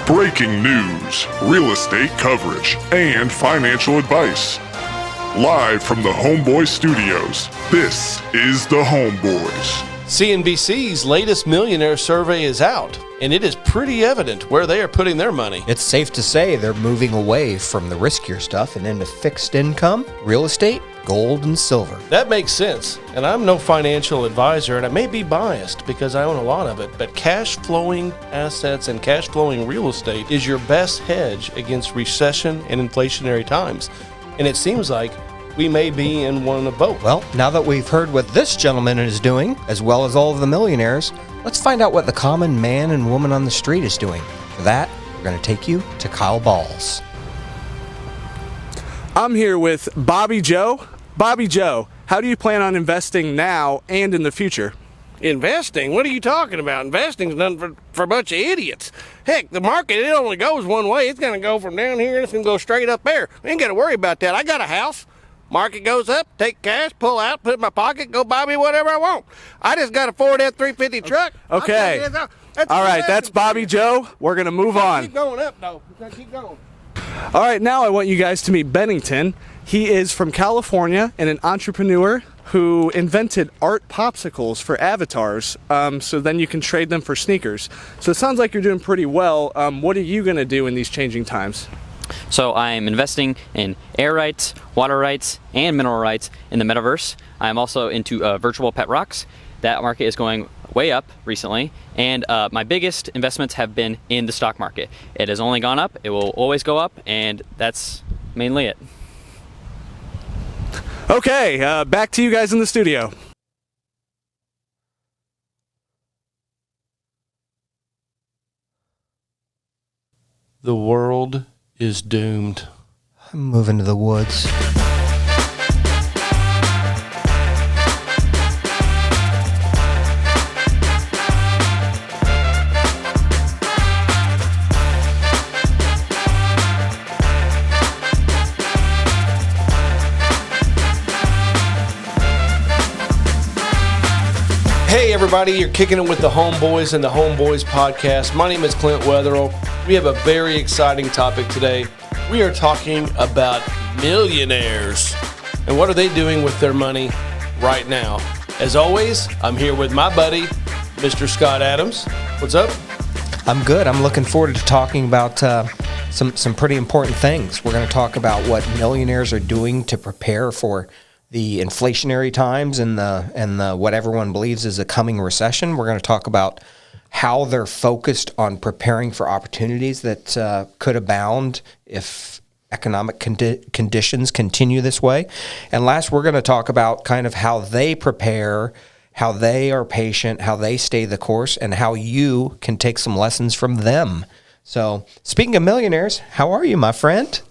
Breaking news, real estate coverage, and financial advice. Live from the Homeboys studios, this is the Homeboys. CNBC's latest millionaire survey is out, and it is pretty evident where they are putting their money. It's safe to say they're moving away from the riskier stuff and into fixed income, real estate, gold, and silver. That makes sense, and I'm no financial advisor, and I may be biased because I own a lot of it, but cash flowing assets and cash flowing real estate is your best hedge against recession and inflationary times. And it seems like we may be in one of both. Well, now that we've heard what this gentleman is doing, as well as all of the millionaires, let's find out what the common man and woman on the street is doing. For that, we're going to take you to Kyle Balls. I'm here with Bobby Joe. Bobby Joe, how do you plan on investing now and in the future? Investing? What are you talking about? Investing's done for a bunch of idiots. Heck, the market, it only goes one way. It's going to go from down here and it's going to go straight up there. We ain't got to worry about that. I got a house. Market goes up, take cash, pull out, put it in my pocket, go buy me whatever I want. I just got a Ford F-350 truck. Okay. All right, that's Bobby Joe. We're going to move on. Keep going up, though. Keep going. All right, now I want you guys to meet Bennington. He is from California and an entrepreneur who invented art popsicles for avatars, so then you can trade them for sneakers. So it sounds like you're doing pretty well. What are you going to do in these changing times? So I'm investing in air rights, water rights, and mineral rights in the metaverse. I'm also into virtual pet rocks. That market is going way up recently, and my biggest investments have been in the stock market. It has only gone up, it will always go up, and that's mainly it. Okay, back to you guys in the studio. The world is doomed. I'm moving to the woods. Hey everybody, you're kicking it with the Homeboys and the Homeboys podcast. My name is Clint Wetherell. We have a very exciting topic today. We are talking about millionaires and what are they doing with their money right now. As always, I'm here with my buddy, Mr. Scott Adams. What's up? I'm good. I'm looking forward to talking about some pretty important things. We're going to talk about what millionaires are doing to prepare for the inflationary times and the what everyone believes is a coming recession. We're going to talk about how they're focused on preparing for opportunities that could abound if economic conditions continue this way. And last, we're going to talk about kind of how they prepare, how they are patient, how they stay the course, and how you can take some lessons from them. So, speaking of millionaires, how are you, my friend?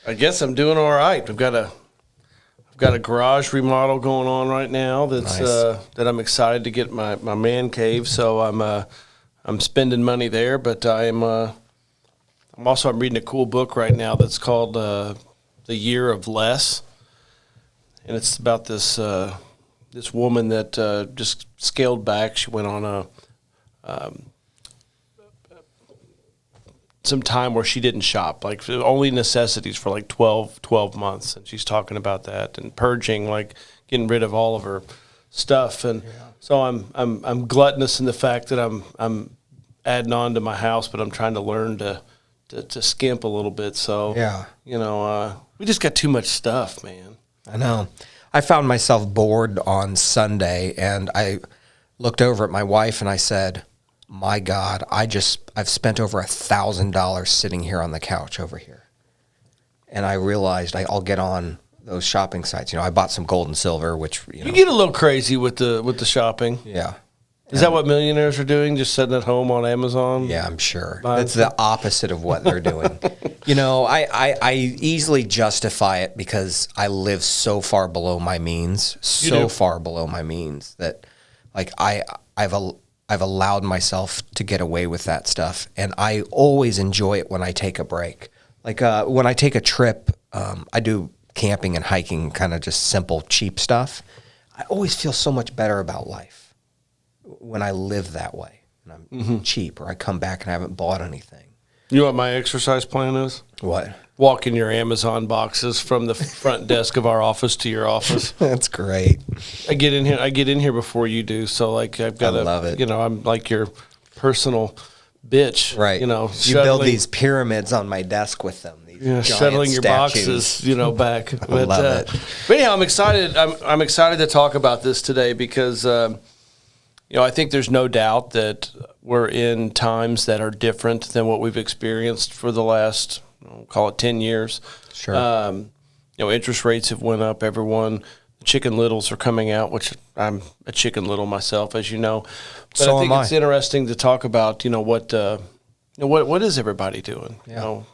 I guess I'm doing all right. I've got a garage remodel going on right now that's Nice. That I'm excited to get my man cave. So I'm spending money there, but I'm reading a cool book right now that's called The Year of Less, and it's about this woman that just scaled back. She went on some time where she didn't shop, like only necessities for like 12 months. And she's talking about that and purging, like getting rid of all of her stuff. And so I'm gluttonous in the fact that I'm adding on to my house, but I'm trying to learn to skimp a little bit. So, we just got too much stuff, man. I know. I found myself bored on Sunday, and I looked over at my wife and I said, my God, I've spent over $1,000 sitting here on the couch over here. And I realized I'll get on those shopping sites. I bought some gold and silver, which, You get a little crazy with the shopping. Yeah. Is that what millionaires are doing? Just sitting at home on Amazon? Yeah, I'm sure. That's the opposite of what they're doing. I easily justify it because I live so far below my means, far below my means that like I've allowed myself to get away with that stuff, and I always enjoy it when I take a break. Like when I take a trip, I do camping and hiking, kind of just simple, cheap stuff. I always feel so much better about life when I live that way. and I'm cheap, or I come back and I haven't bought anything. You know what my exercise plan is? What? Walking your Amazon boxes from the front desk of our office to your office. That's great. I get in here before you do. So like I've got I love it. You know, I'm like your personal bitch. Right. You know, you build these pyramids on my desk with them. These giant shuttling your statues. boxes, you know, back. I love it. But anyhow, I'm excited. I'm excited to talk about this today because, you know, I think there's no doubt that we're in times that are different than what we've experienced for the last, call it 10 years. Sure. You know, interest rates have went up. Everyone, Chicken Littles are coming out, which I'm a Chicken Little myself, as you know. But So I think am I. it's interesting to talk about, you know, what is everybody doing? Yeah. You know,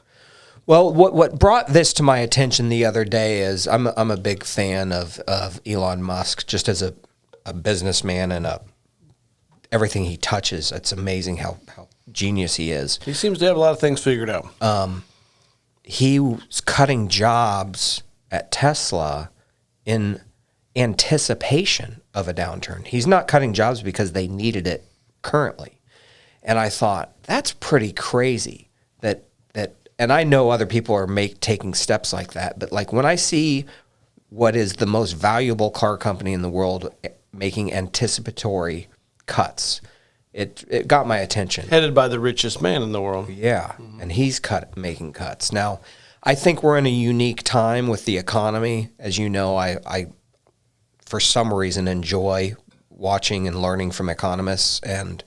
Well, what brought this to my attention the other day is I'm a big fan of Elon Musk, just as a businessman and everything he touches. It's amazing how genius he is. he seems to have a lot of things figured out. He was cutting jobs at Tesla in anticipation of a downturn. He's not cutting jobs because they needed it currently. And I thought, that's pretty crazy that and I know other people are taking steps like that, but like when I see what is the most valuable car company in the world making anticipatory cuts, it got my attention. Headed by the richest man in the world. Yeah, and he's making cuts. Now, I think we're in a unique time with the economy. As you know, I for some reason enjoy watching and learning from economists, and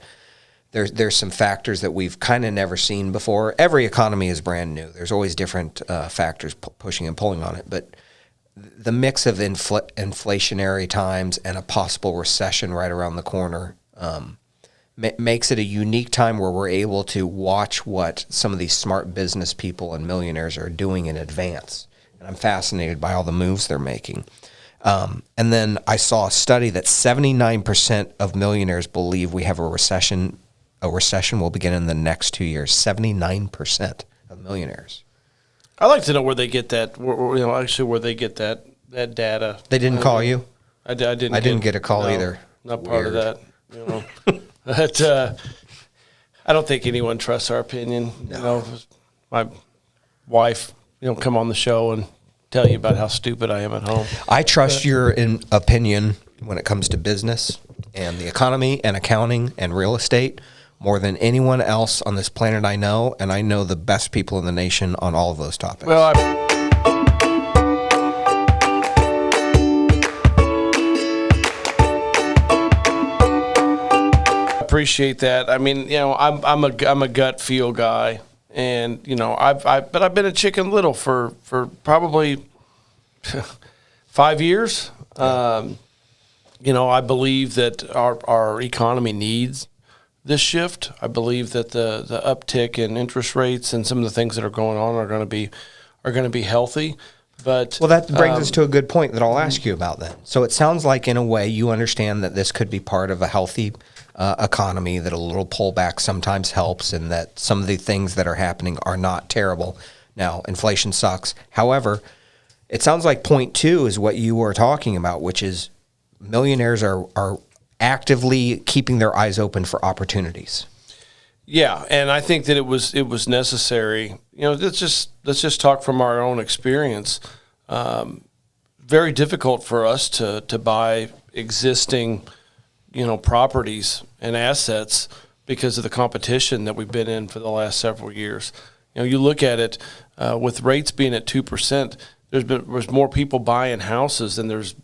there's some factors that we've kind of never seen before. Every economy is brand new. There's always different factors pushing and pulling on it, but the mix of inflationary times and a possible recession right around the corner makes it a unique time where we're able to watch what some of these smart business people and millionaires are doing in advance. And I'm fascinated by all the moves they're making. And then I saw a study that 79% of millionaires believe we have a recession. A recession will begin in the next 2 years. 79% of millionaires. I'd like to know where they get that. Where they get that data. They didn't call you? I didn't. I didn't get a call either. Not part of Weird. that. You know, but I don't think anyone trusts our opinion. No. You know, my wife, come on the show and tell you about how stupid I am at home. I trust your opinion when it comes to business and the economy and accounting and real estate more than anyone else on this planet I know, and I know the best people in the nation on all of those topics. Well, I appreciate that. I mean, I'm a gut feel guy, and I've been a Chicken Little for probably 5 years. I believe that our economy needs this shift. I believe that the uptick in interest rates and some of the things that are going on are going to be healthy. But well, that brings us to a good point that I'll ask you about then. So it sounds like in a way you understand that this could be part of a healthy economy, that a little pullback sometimes helps, and that some of the things that are happening are not terrible. Now, inflation sucks. However, it sounds like point two is what you were talking about, which is millionaires are actively keeping their eyes open for opportunities. Yeah, and I think that it was necessary. Let's just talk from our own experience. Very difficult for us to buy existing, properties and assets because of the competition that we've been in for the last several years. You look at it with rates being at 2%. There's more people buying houses than there's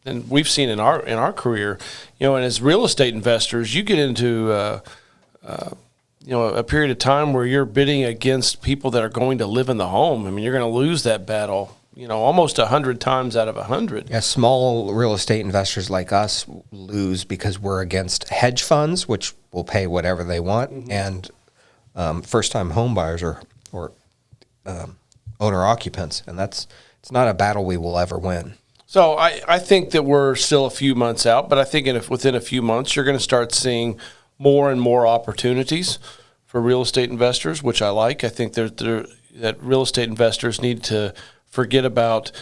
than we've seen in our career. And as real estate investors, you get into a period of time where you're bidding against people that are going to live in the home. I mean, you're going to lose that battle, almost 100 times out of 100. Yeah, small real estate investors like us lose because we're against hedge funds, which will pay whatever they want, and first-time home buyers or owner occupants, and it's not a battle we will ever win. So I think that we're still a few months out, but I think within a few months you're going to start seeing more and more opportunities for real estate investors, which I like. I think that real estate investors need to forget about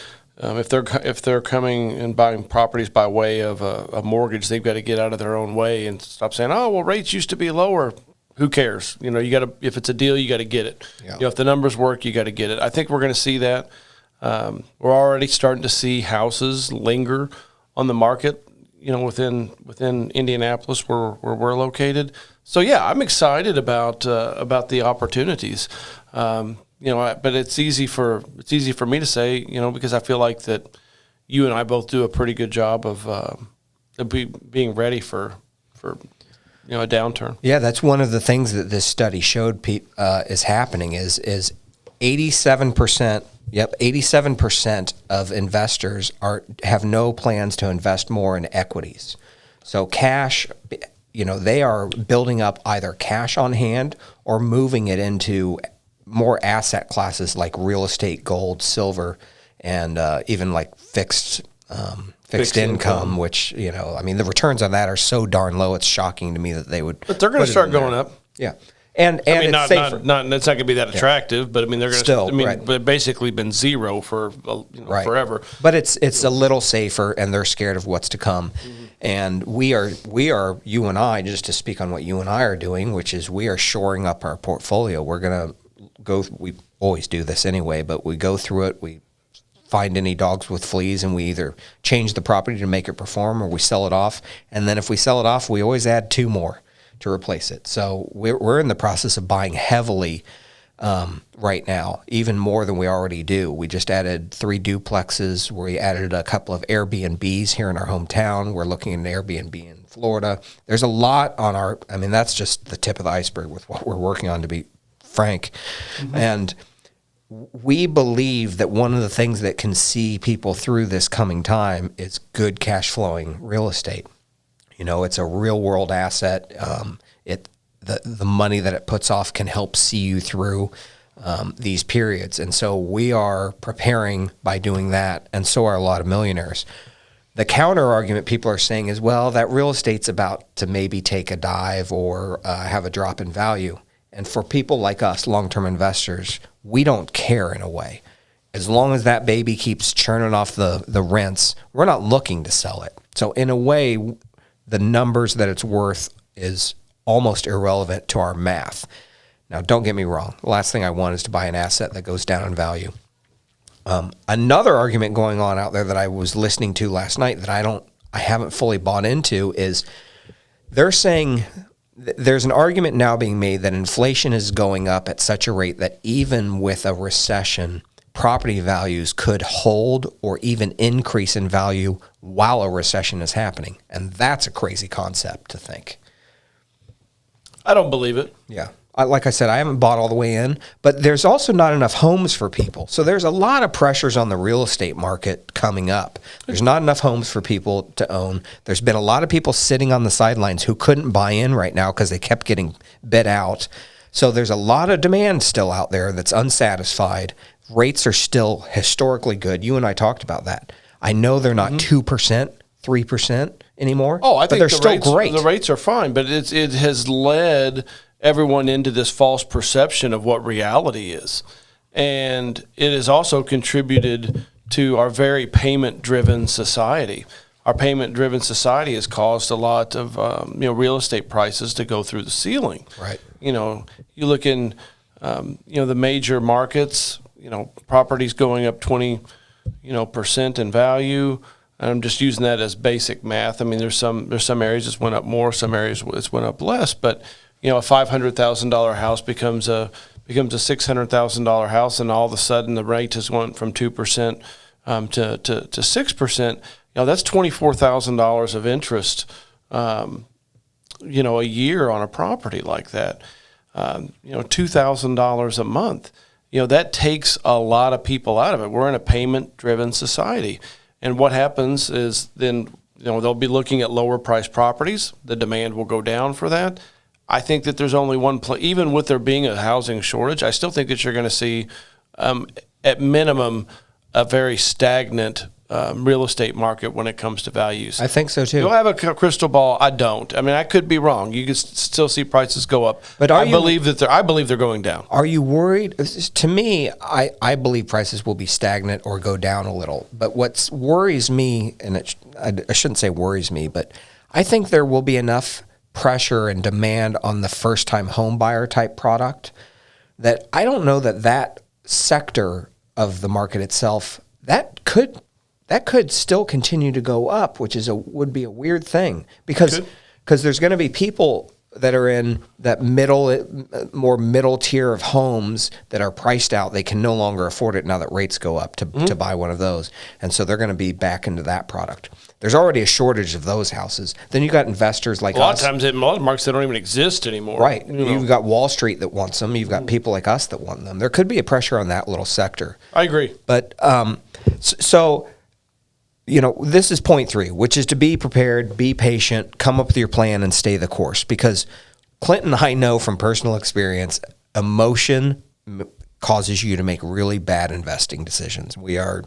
If they're coming and buying properties by way of a mortgage, they've got to get out of their own way and stop saying, "Oh, well, rates used to be lower." Who cares? You know, you got to. If it's a deal, you got to get it. Yeah. You know, if the numbers work, you got to get it. I think we're going to see that. We're already starting to see houses linger on the market. You know, within Indianapolis, where we're located. So yeah, I'm excited about the opportunities. You know, but it's easy for me to say, you know, because I feel like that you and I both do a pretty good job of being ready for you know, a downturn. Yeah, that's one of the things that this study showed is happening is 87%. Yep, 87% of investors have no plans to invest more in equities. So cash, you know, they are building up either cash on hand or moving it into more asset classes like real estate, gold, silver, and even like fixed income, which, you know, I mean, the returns on that are so darn low. It's shocking to me that they would. But they're going to start going up. Yeah. And I mean, it's safer. it's not going to be that attractive, but I mean, they're going to Still, I mean, right. but it's basically been zero for forever. But it's a little safer, and they're scared of what's to come. Mm-hmm. And we are you and I, just to speak on what you and I are doing, which is we are shoring up our portfolio. We're going to we always do this anyway, but we go through it. We find any dogs with fleas, and we either change the property to make it perform, or we sell it off. And then if we sell it off, we always add 2 more to replace it. So we're in the process of buying heavily right now, even more than we already do. We just added 3 duplexes. We added a couple of Airbnbs here in our hometown. We're looking at an Airbnb in Florida. There's a lot on I mean, that's just the tip of the iceberg with what we're working on, to be frank. Mm-hmm. And we believe that one of the things that can see people through this coming time is good cash flowing real estate. You know, it's a real world asset. The money that it puts off can help see you through these periods. And so we are preparing by doing that, and so are a lot of millionaires. The counter argument people are saying is, well, that real estate's about to maybe take a dive or have a drop in value. And for people like us, long-term investors, we don't care in a way. As long as that baby keeps churning off the rents, we're not looking to sell it. So in a way, the numbers that it's worth is almost irrelevant to our math. Now, don't get me wrong. The last thing I want is to buy an asset that goes down in value. Another argument going on out there that I was listening to last night that I haven't fully bought into is they're saying there's an argument now being made that inflation is going up at such a rate that even with a recession, property values could hold or even increase in value while a recession is happening. And that's a crazy concept to think. I don't believe it. Yeah. Like I said, I haven't bought all the way in, but there's also not enough homes for people. So there's a lot of pressures on the real estate market coming up. There's not enough homes for people to own. There's been a lot of people sitting on the sidelines who couldn't buy in right now because they kept getting bid out. So there's a lot of demand still out there that's unsatisfied. Rates are still historically good. You and I talked about that. I know they're not 2%, 3% anymore. Oh, I think they're still great. The rates are fine, but it has led everyone into this false perception of what reality is. And it has also contributed to our very payment-driven society. Our payment-driven society has caused a lot of real estate prices to go through the ceiling. Right. You know, you look in the major markets, properties going up 20% in value. And I'm just using that as basic math. I mean, there's some areas it's went up more, some areas it's went up less, but a $500,000 house becomes a $600,000 house, and all of a sudden the rate has went from 2% to 6%. That's $24,000 of interest, a year on a property like that. $2,000 a month. That takes a lot of people out of it. We're in a payment-driven society, and what happens is then they'll be looking at lower priced properties. The demand will go down for that. I think that there's only one place, even with there being a housing shortage, I still think that you're going to see, at minimum, a very stagnant real estate market when it comes to values. I think so too. Do I have a crystal ball? I don't. I mean, I could be wrong. You could still see prices go up, But I believe they're going down. Are you worried? To me, I believe prices will be stagnant or go down a little. But what worries me, and I shouldn't say worries me, but I think there will be enough pressure and demand on the first-time home buyer type product that I don't know that sector of the market itself that could still continue to go up, which would be a weird thing because there's going to be people that are in that more middle tier of homes that are priced out. They can no longer afford it now that rates go up to buy one of those. And so they're going to be back into that product. There's already a shortage of those houses. Then you got investors like us. A lot of times in a lot of markets they don't even exist anymore. Right. You've got Wall Street that wants them. You've got people like us that want them. There could be a pressure on that little sector. I agree. But so this is point 3, which is to be prepared, be patient, come up with your plan, and stay the course. Because Clinton, I know from personal experience, emotion causes you to make really bad investing decisions. We are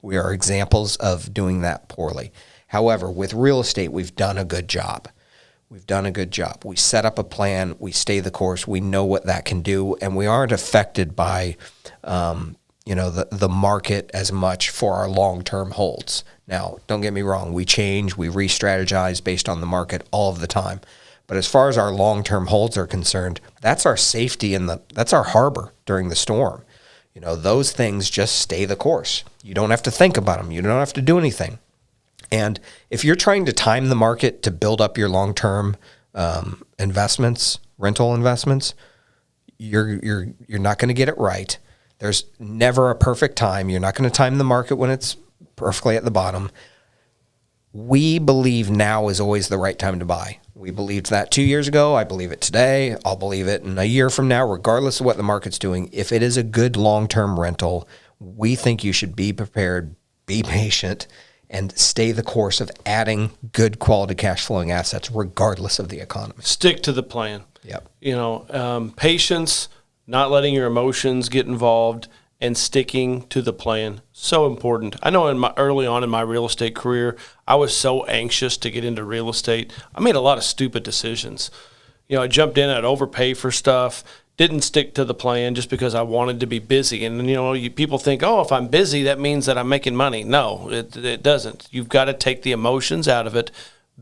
examples of doing that poorly. However, with real estate, we've done a good job. We set up a plan. We stay the course. We know what that can do, and we aren't affected by the market as much for our long-term holds. Now, don't get me wrong. We change, we re-strategize based on the market all of the time. But as far as our long-term holds are concerned, that's our safety that's our harbor during the storm. Those things just stay the course. You don't have to think about them. You don't have to do anything. And if you're trying to time the market to build up your long-term investments, rental investments, you're not going to get it right. There's never a perfect time. You're not going to time the market when it's perfectly at the bottom. We believe now is always the right time to buy. We believed that 2 years ago. I believe it today. I'll believe it in a year from now, regardless of what the market's doing. If it is a good long-term rental, we think you should be prepared, be patient, and stay the course of adding good quality cash flowing assets, regardless of the economy. Stick to the plan. Yep. Patience, not letting your emotions get involved, and sticking to the plan. So important. I know early on in my real estate career, I was so anxious to get into real estate. I made a lot of stupid decisions. I jumped in, I'd overpay for stuff, didn't stick to the plan just because I wanted to be busy. And, people think, if I'm busy, that means that I'm making money. No, it doesn't. You've got to take the emotions out of it.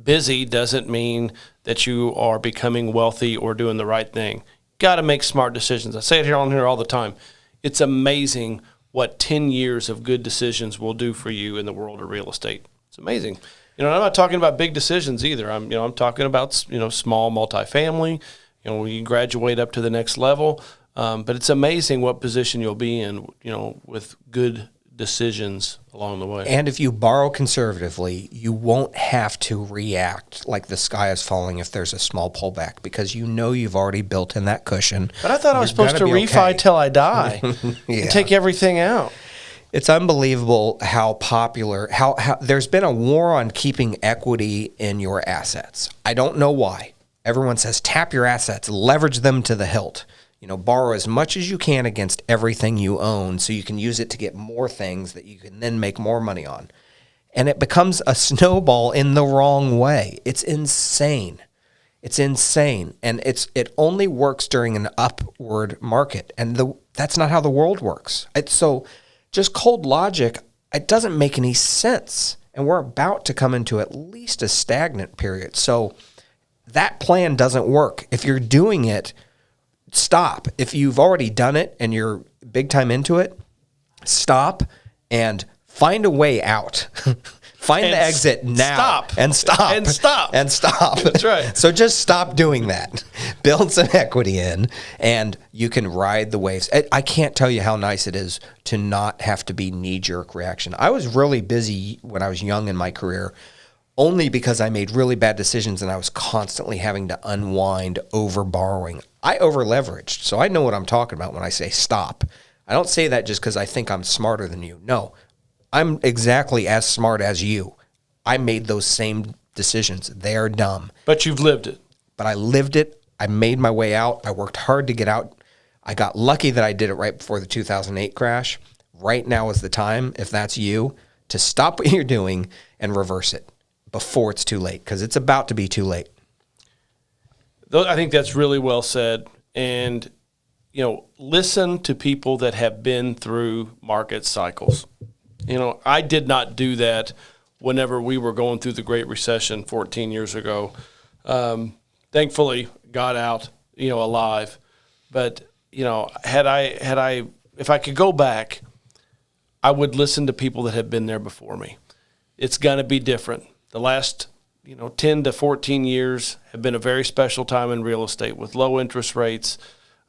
Busy doesn't mean that you are becoming wealthy or doing the right thing. Got to make smart decisions. I say it here all the time. It's amazing what 10 years of good decisions will do for you in the world of real estate. It's amazing. I'm not talking about big decisions either. I'm talking about, small multifamily. We graduate up to the next level. But it's amazing what position you'll be in, with good decisions along the way. And if you borrow conservatively, you won't have to react like the sky is falling if there's a small pullback because you've already built in that cushion. But I thought I was supposed to refi till I die and take everything out. It's unbelievable how popular, how there's been a war on keeping equity in your assets. I don't know why. Everyone says tap your assets, leverage them to the hilt. Borrow as much as you can against everything you own so you can use it to get more things that you can then make more money on. And it becomes a snowball in the wrong way. It's insane. And it only works during an upward market. And that's not how the world works. So just cold logic, it doesn't make any sense. And we're about to come into at least a stagnant period. So that plan doesn't work. If you're doing it, stop. If you've already done it and you're big time into it, stop and find a way out. Find the exit now. Stop. That's right. So just stop doing that. Build some equity in and you can ride the waves. I can't tell you how nice it is to not have to be knee-jerk reaction. I was really busy when I was young in my career only because I made really bad decisions and I was constantly having to unwind over borrowing. I over leveraged, so I know what I'm talking about when I say stop. I don't say that just because I think I'm smarter than you. No, I'm exactly as smart as you. I made those same decisions. They are dumb. But you've lived it. But I lived it. I made my way out. I worked hard to get out. I got lucky that I did it right before the 2008 crash. right now is the time, if that's you, to stop what you're doing and reverse it before it's too late, because it's about to be too late. I think that's really well said. And, listen to people that have been through market cycles. I did not do that whenever we were going through the Great Recession 14 years ago. Thankfully, got out, alive. But, if I could go back, I would listen to people that have been there before me. It's going to be different. The last 10 to 14 years have been a very special time in real estate with low interest rates.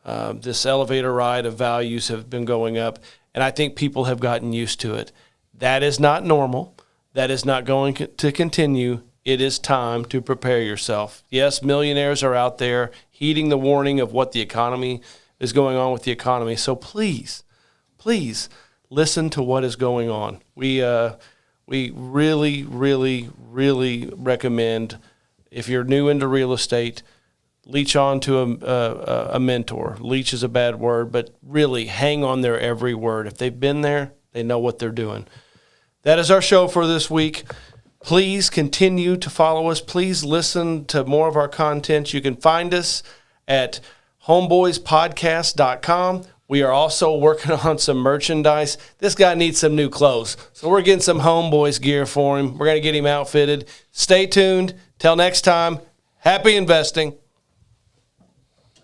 This elevator ride of values have been going up, and I think people have gotten used to it. That is not normal. That is not going to continue. It is time to prepare yourself. Yes, millionaires are out there heeding the warning of what the economy is going on with the economy. So please listen to what is going on. We really, really, really recommend, if you're new into real estate, leech on to a mentor. Leech is a bad word, but really hang on their every word. If they've been there, they know what they're doing. That is our show for this week. Please continue to follow us. Please listen to more of our content. You can find us at homeboyspodcast.com. We are also working on some merchandise. This guy needs some new clothes, so we're getting some Homeboys gear for him. We're going to get him outfitted. Stay tuned. Till next time, happy investing.